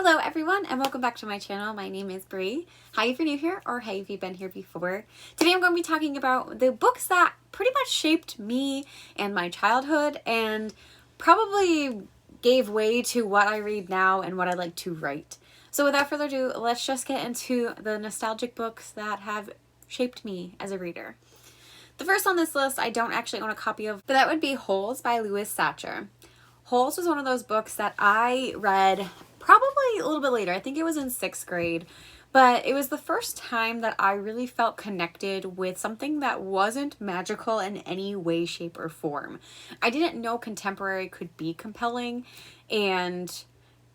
Hello everyone and welcome back to my channel. My name is Bri. Hi if you're new here or hey if you've been here before. Today I'm going to be talking about the books that pretty much shaped me and my childhood and probably gave way to what I read now and what I like to write. So without further ado, let's just get into the nostalgic books that have shaped me as a reader. The first on this list I don't actually own a copy of, but that would be Holes by Louise Satcher. Holes was one of those books that I read probably a little bit later. I think it was in 6th grade, but it was the first time that I really felt connected with something that wasn't magical in any way, shape, or form. I didn't know contemporary could be compelling, and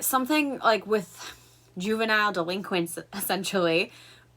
something like with juvenile delinquents essentially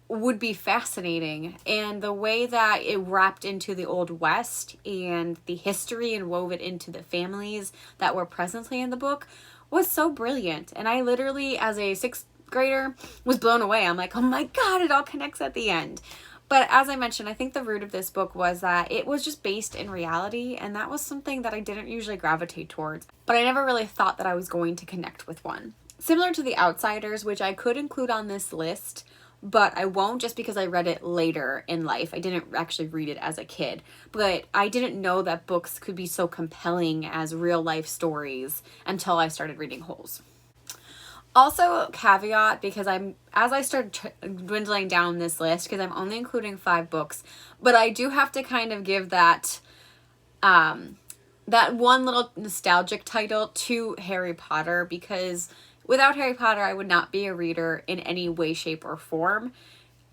would be fascinating, and the way that it wrapped into the Old West and the history and wove it into the families that were presently in the book was so brilliant. And I literally, as a 6th grader, was blown away. I'm like, oh my god, it all connects at the end. But as I mentioned, I think the root of this book was that it was just based in reality, and that was something that I didn't usually gravitate towards, but I never really thought that I was going to connect with one. Similar to The Outsiders, which I could include on this list, but I won't just because I read it later in life. I didn't actually read it as a kid, but I didn't know that books could be so compelling as real life stories until I started reading Holes. Also, caveat, because as I started dwindling down this list, because I'm only including 5 books, but I do have to kind of give that that one little nostalgic title to Harry Potter, because without Harry Potter, I would not be a reader in any way, shape, or form.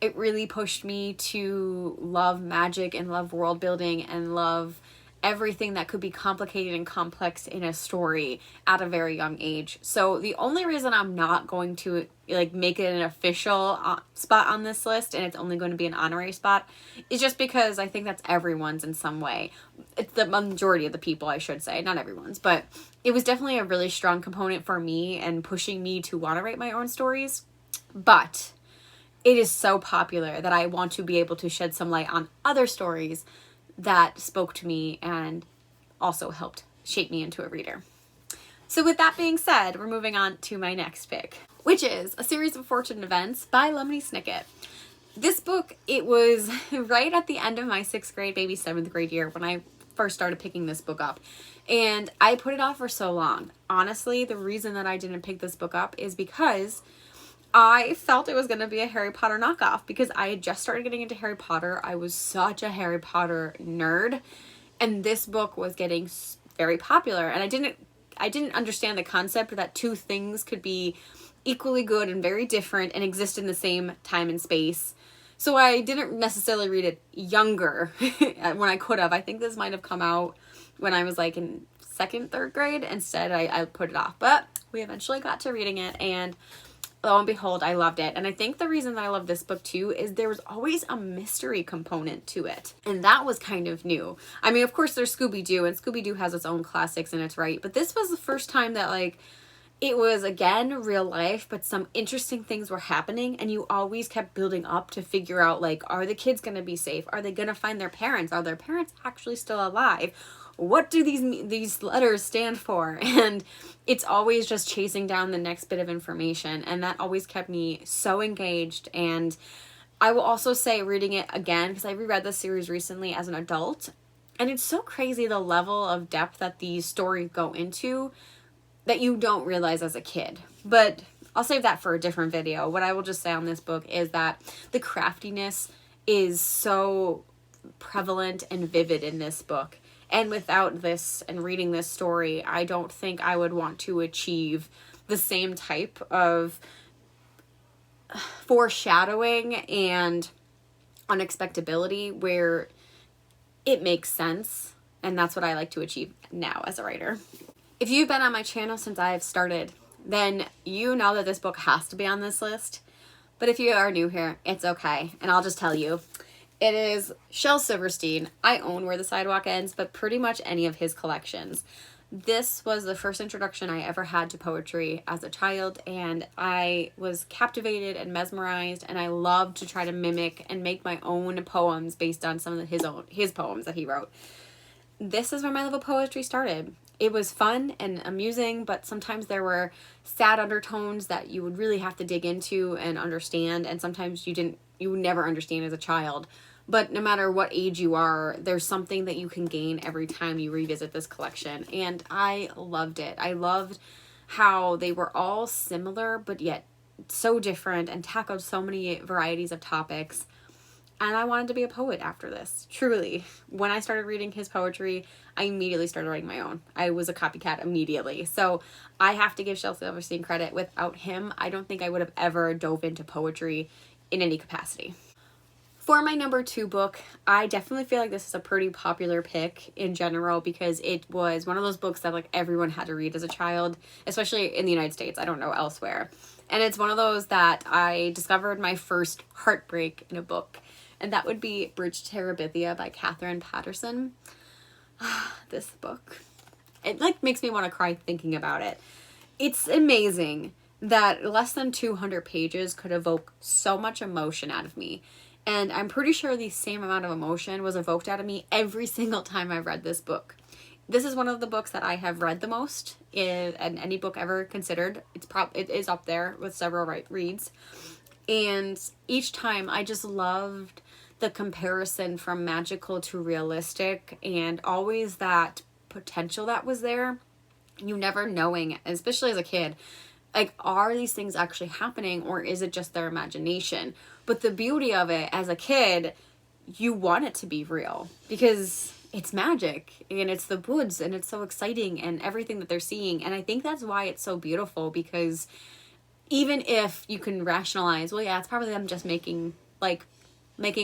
It really pushed me to love magic and love world building and love everything that could be complicated and complex in a story at a very young age. So the only reason I'm not going to make it an official spot on this list, and it's only going to be an honorary spot, is just because I think that's everyone's in some way. It's the majority of the people, I should say, not everyone's, but it was definitely a really strong component for me and pushing me to want to write my own stories. But it is so popular that I want to be able to shed some light on other stories that spoke to me and also helped shape me into a reader. So with that being said, we're moving on to my next pick, which is A Series of Fortunate Events by Lemony Snicket. This book, it was right at the end of my 6th grade, maybe 7th grade year when I first started picking this book up. And I put it off for so long. Honestly, the reason that I didn't pick this book up is because I felt it was going to be a Harry Potter knockoff, because I had just started getting into Harry Potter. I was such a Harry Potter nerd, and this book was getting very popular, and I didn't understand the concept that two things could be equally good and very different and exist in the same time and space. So I didn't necessarily read it younger when I could have. I think this might have come out when I was like in 2nd, 3rd grade. Instead, I put it off, but we eventually got to reading it, and lo and behold, I loved it. And I think the reason that I love this book too is there was always a mystery component to it. And that was kind of new. I mean, of course there's Scooby-Doo, and Scooby-Doo has its own classics in its right. But this was the first time that it was, again, real life, but some interesting things were happening, and you always kept building up to figure out, are the kids going to be safe? Are they going to find their parents? Are their parents actually still alive? What do these letters stand for? And it's always just chasing down the next bit of information, and that always kept me so engaged. And I will also say, reading it again, because I reread this series recently as an adult, and it's so crazy the level of depth that these stories go into that you don't realize as a kid. But I'll save that for a different video. What I will just say on this book is that the craftiness is so prevalent and vivid in this book. And without this and reading this story, I don't think I would want to achieve the same type of foreshadowing and unexpectability where it makes sense. And that's what I like to achieve now as a writer. If you've been on my channel since I have started, then you know that this book has to be on this list. But if you are new here, it's okay. And I'll just tell you. It is Shel Silverstein. I own Where the Sidewalk Ends, but pretty much any of his collections. This was the first introduction I ever had to poetry as a child, and I was captivated and mesmerized, and I loved to try to mimic and make my own poems based on some of his poems that he wrote. This is where my love of poetry started. it was fun and amusing, but sometimes there were sad undertones that you would really have to dig into and understand, and sometimes you would never understand as a child. But no matter what age you are, there's something that you can gain every time you revisit this collection. And I loved it. I loved how they were all similar, but yet so different and tackled so many varieties of topics. And I wanted to be a poet after this, truly. When I started reading his poetry, I immediately started writing my own. I was a copycat immediately. So I have to give Shel Silverstein credit. Without him, I don't think I would have ever dove into poetry in any capacity. For my number 2 book, I definitely feel like this is a pretty popular pick in general because it was one of those books that like everyone had to read as a child, especially in the United States. I don't know elsewhere. And it's one of those that I discovered my first heartbreak in a book. And that would be Bridgertonia by Katherine Paterson. This book. It like makes me want to cry thinking about it. It's amazing that less than 200 pages could evoke so much emotion out of me. And I'm pretty sure the same amount of emotion was evoked out of me every single time I read this book. This is one of the books that I have read the most in any book ever considered. It is up there with several reads. And each time I just loved the comparison from magical to realistic, and always that potential that was there. You never knowing, especially as a kid, like, are these things actually happening or is it just their imagination? But the beauty of it as a kid, you want it to be real because it's magic and it's the woods and it's so exciting and everything that they're seeing. And I think that's why it's so beautiful, because even if you can rationalize, well, yeah, it's probably them just making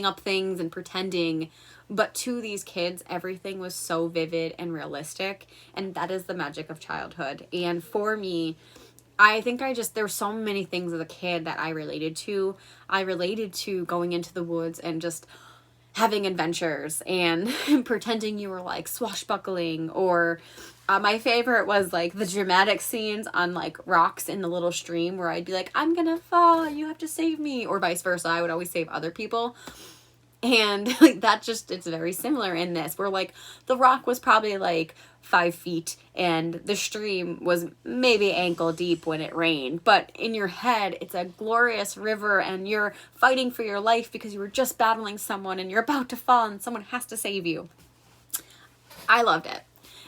up things and pretending, but to these kids, everything was so vivid and realistic, and that is the magic of childhood. And for me, I think there were so many things as a kid that I related to. I related to going into the woods and just having adventures and pretending you were like swashbuckling, or my favorite was like the dramatic scenes on like rocks in the little stream where I'd be like, I'm gonna fall, you have to save me, or vice versa. I would always save other people. And like that it's very similar in this, where like the rock was probably like 5 feet and the stream was maybe ankle deep when it rained, but in your head it's a glorious river and you're fighting for your life because you were just battling someone and you're about to fall and someone has to save you. I loved it.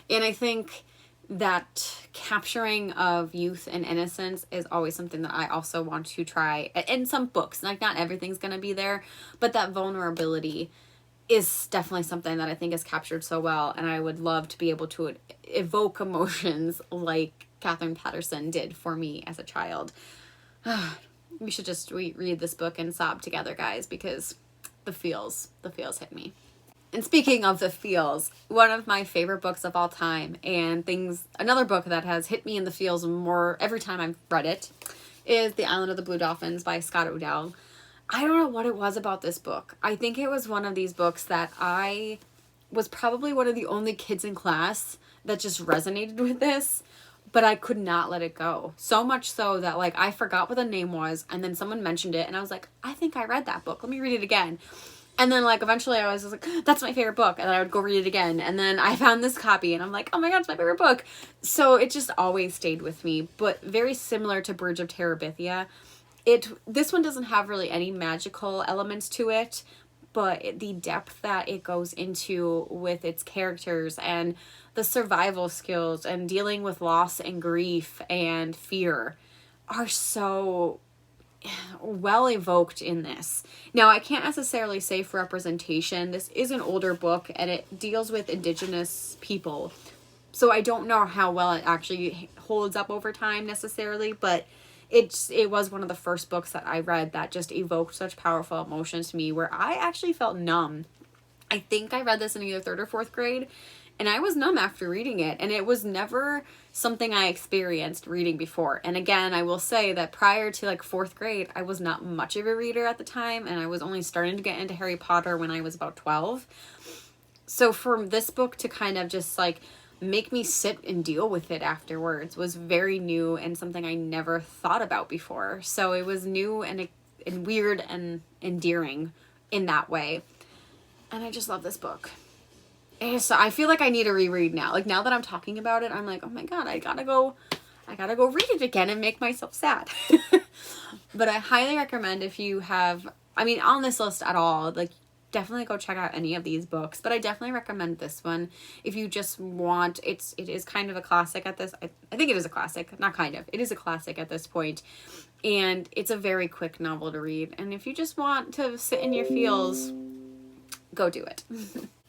And I think that capturing of youth and innocence is always something that I also want to try in some books. Like, not everything's going to be there, but that vulnerability is definitely something that I think is captured so well. And I would love to be able to evoke emotions like Katherine Paterson did for me as a child. We should just read this book and sob together, guys, because the feels hit me. And speaking of the feels, one of my favorite books of all time, and another book that has hit me in the feels more every time I've read it, is The Island of the Blue Dolphins by Scott O'Dell. I don't know what it was about this book. I think it was one of these books that I was probably one of the only kids in class that just resonated with this, but I could not let it go. So much so that like I forgot what the name was, and then someone mentioned it and I was like, I think I read that book. Let me read it again. And then, like, eventually I was just like, that's my favorite book. And then I would go read it again. And then I found this copy and I'm like, oh my God, it's my favorite book. So it just always stayed with me. But very similar to Bridgertonia, this one doesn't have really any magical elements to it. But the depth that it goes into with its characters and the survival skills and dealing with loss and grief and fear are so well evoked in this. Now, I can't necessarily say for representation. This is an older book and it deals with Indigenous people. So I don't know how well it actually holds up over time necessarily, but it was one of the first books that I read that just evoked such powerful emotions to me where I actually felt numb. I think I read this in either 3rd or 4th grade, and I was numb after reading it, and it was never something I experienced reading before. And again, I will say that prior to like 4th grade, I was not much of a reader at the time, and I was only starting to get into Harry Potter when I was about 12. So for this book to kind of just like make me sit and deal with it afterwards was very new and something I never thought about before. So it was new and weird and endearing in that way. And I just love this book. So I feel like I need to reread now. Like, now that I'm talking about it, I'm like, oh my God, I gotta go read it again and make myself sad. But I highly recommend, if you have, I mean, on this list at all, like, definitely go check out any of these books. But I definitely recommend this one if you just want, it is kind of a classic at this, I think it is a classic, not kind of, it is a classic at this point. And it's a very quick novel to read. And if you just want to sit in your feels, go do it.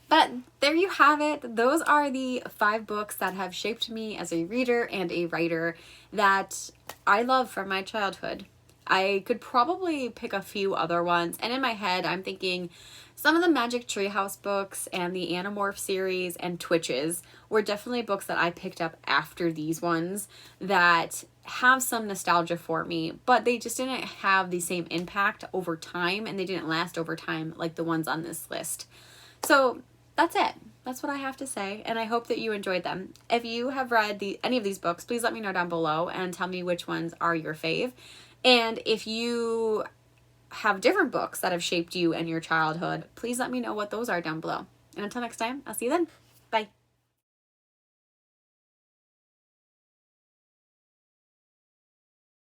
But there you have it. Those are the 5 books that have shaped me as a reader and a writer that I love from my childhood. I could probably pick a few other ones. And in my head, I'm thinking some of the Magic Treehouse books and the Animorph series and Twitches were definitely books that I picked up after these ones that have some nostalgia for me, but they just didn't have the same impact over time, and they didn't last over time like the ones on this list. So that's it. That's what I have to say, and I hope that you enjoyed them. If you have read any of these books, please let me know down below and tell me which ones are your fave. And if you have different books that have shaped you and your childhood, please let me know what those are down below. And until next time, I'll see you then. Bye.